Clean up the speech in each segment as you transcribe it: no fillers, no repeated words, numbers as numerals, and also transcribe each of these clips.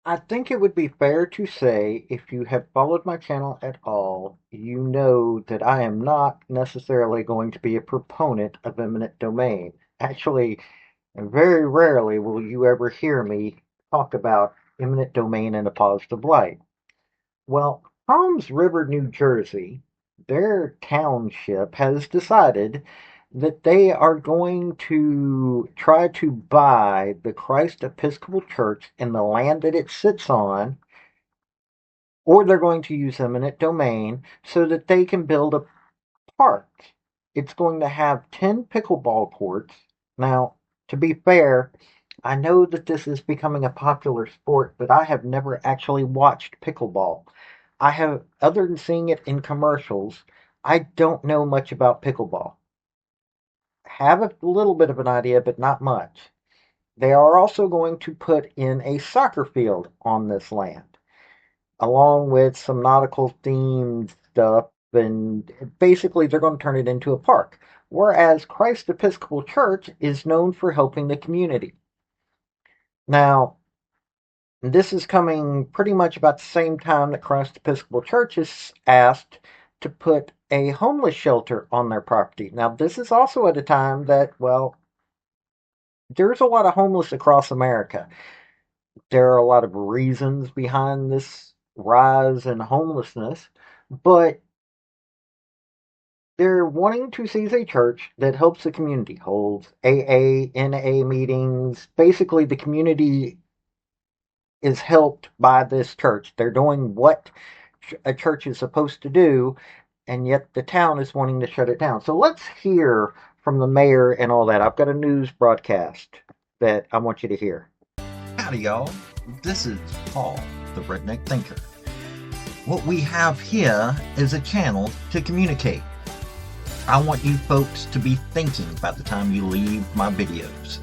I think it would be fair to say, if you have followed my channel at all, you know that I am not necessarily going to be a proponent of eminent domain. Actually, very rarely will you ever hear me talk about eminent domain in a positive light. Well, Toms River, New Jersey, their township has decided that they are going to try to buy the Christ Episcopal Church and the land that it sits on, or they're going to use eminent domain so that they can build a park. It's going to have 10 pickleball courts. Now, to be fair, I know that this is becoming a popular sport, but I have never actually watched pickleball. I have, other than seeing it in commercials, I don't know much about pickleball. Have a little bit of an idea, but not much. They are also going to put in a soccer field on this land, along with some nautical themed stuff, and basically they're going to turn it into a park. Whereas Christ Episcopal Church is known for helping the community. Now, this is coming pretty much about the same time that Christ Episcopal Church is asked to put a homeless shelter on their property. Now, this is also at a time that, well, there's a lot of homeless across America. There are a lot of reasons behind this rise in homelessness, but they're wanting to seize a church that helps the community, holds AA, NA meetings. Basically, the community is helped by this church. They're doing what a church is supposed to do, and yet the town is wanting to shut it down. So let's hear from the mayor and all that. I've got a news broadcast that I want you to hear. Howdy, y'all. This is Paul, the Redneck Thinker. What we have here is a channel to communicate. I want you folks to be thinking by the time you leave my videos.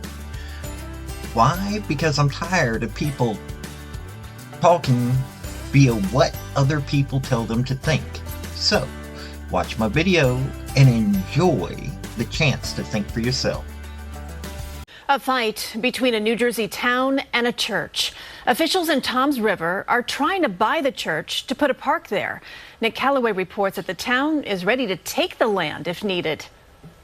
Why? Because I'm tired of people talking via what other people tell them to think. So, watch my video and enjoy the chance to think for yourself. A fight between a New Jersey town and a church. Officials in Toms River are trying to buy the church to put a park there. Nick Calloway reports that the town is ready to take the land if needed.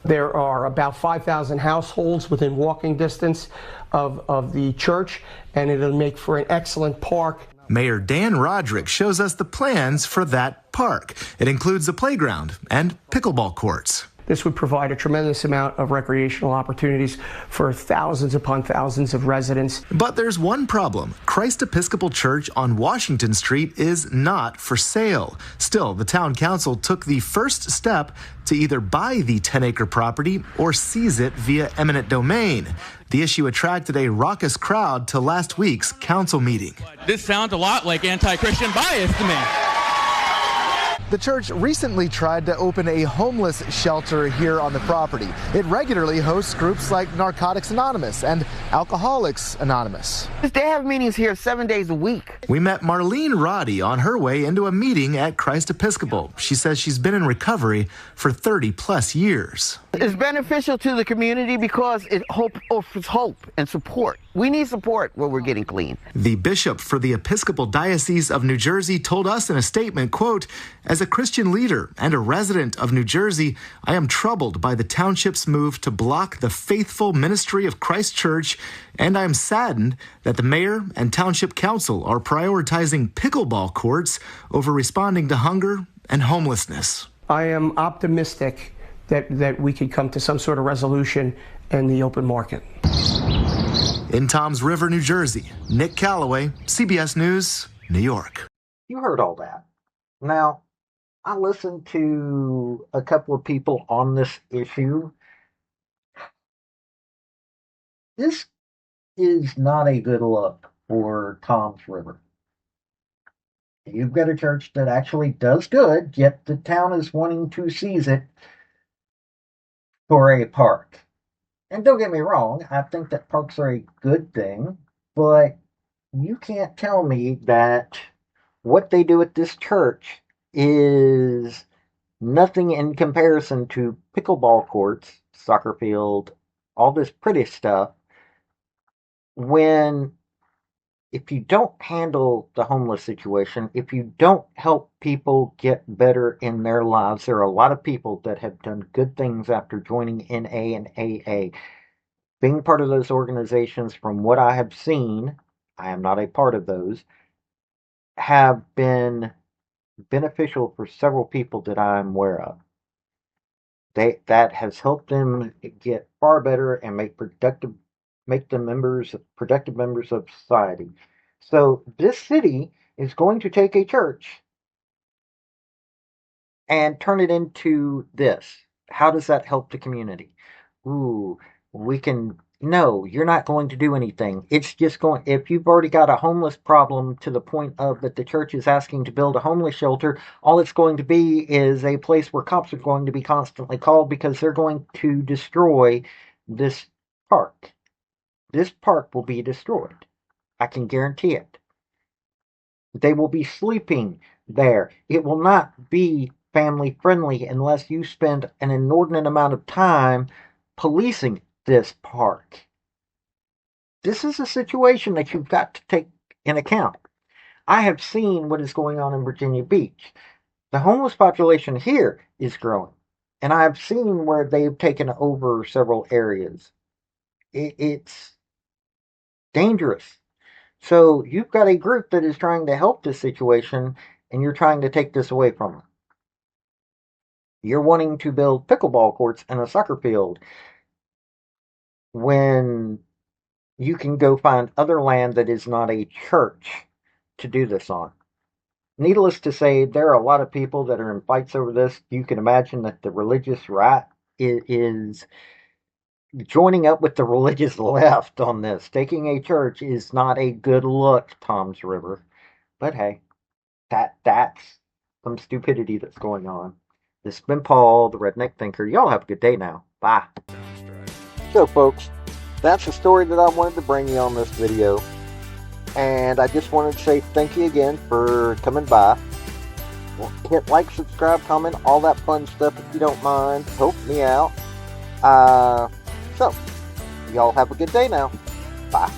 There are about 5,000 households within walking distance of the church, and it'll make for an excellent park. Mayor Dan Roderick shows us the plans for that park. It includes a playground and pickleball courts. This would provide a tremendous amount of recreational opportunities for thousands upon thousands of residents. But there's one problem. Christ Episcopal Church on Washington Street is not for sale. Still, the town council took the first step to either buy the 10-acre property or seize it via eminent domain. The issue attracted a raucous crowd to last week's council meeting. This sounds a lot like anti-Christian bias to me. The church recently tried to open a homeless shelter here on the property. It regularly hosts groups like Narcotics Anonymous and Alcoholics Anonymous. They have meetings here 7 days a week. We met Marlene Roddy on her way into a meeting at Christ Episcopal. She says she's been in recovery for 30 plus years. It's beneficial to the community because it offers hope and support. We need support when we're getting clean. The bishop for the Episcopal Diocese of New Jersey told us in a statement, quote, "As a Christian leader and a resident of New Jersey, I am troubled by the township's move to block the faithful ministry of Christ Church, and I am saddened that the mayor and township council are prioritizing pickleball courts over responding to hunger and homelessness." I am optimistic that we could come to some sort of resolution in the open market. In Toms River, New Jersey, Nick Calloway, CBS News, New York. You heard all that. Now, I listened to a couple of people on this issue. This is not a good look for Toms River. You've got a church that actually does good, yet the town is wanting to seize it for a park. And don't get me wrong, I think that parks are a good thing, but you can't tell me that what they do at this church is nothing in comparison to pickleball courts, soccer field, all this pretty stuff, when if you don't handle the homeless situation, if you don't help people get better in their lives, there are a lot of people that have done good things after joining NA and AA. Being part of those organizations, from what I have seen, I am not a part of those, have been beneficial for several people that I'm aware of. That has helped them get far better and make them productive members of society. So this city is going to take a church and turn it into this. How does that help the community? Ooh, no, you're not going to do anything. It's just if you've already got a homeless problem to the point of that the church is asking to build a homeless shelter, all it's going to be is a place where cops are going to be constantly called because they're going to destroy this park. This park will be destroyed. I can guarantee it. They will be sleeping there. It will not be family friendly unless you spend an inordinate amount of time policing this park. This is a situation that you've got to take in account. I have seen what is going on in Virginia Beach. The homeless population here is growing, and I have seen where they've taken over several areas. It's dangerous. So you've got a group that is trying to help this situation, and you're trying to take this away from them. You're wanting to build pickleball courts and a soccer field when you can go find other land that is not a church to do this on. Needless to say, there are a lot of people that are in fights over this. You can imagine that the religious right is joining up with the religious left on this. Taking a church is not a good look, Tom's River. But hey, that's some stupidity that's going on. This has been Paul, the Redneck Thinker. Y'all have a good day now. Bye. So, folks, that's the story that I wanted to bring you on this video. And I just wanted to say thank you again for coming by. Hit like, subscribe, comment, all that fun stuff if you don't mind. Help me out. So, y'all have a good day now. Bye.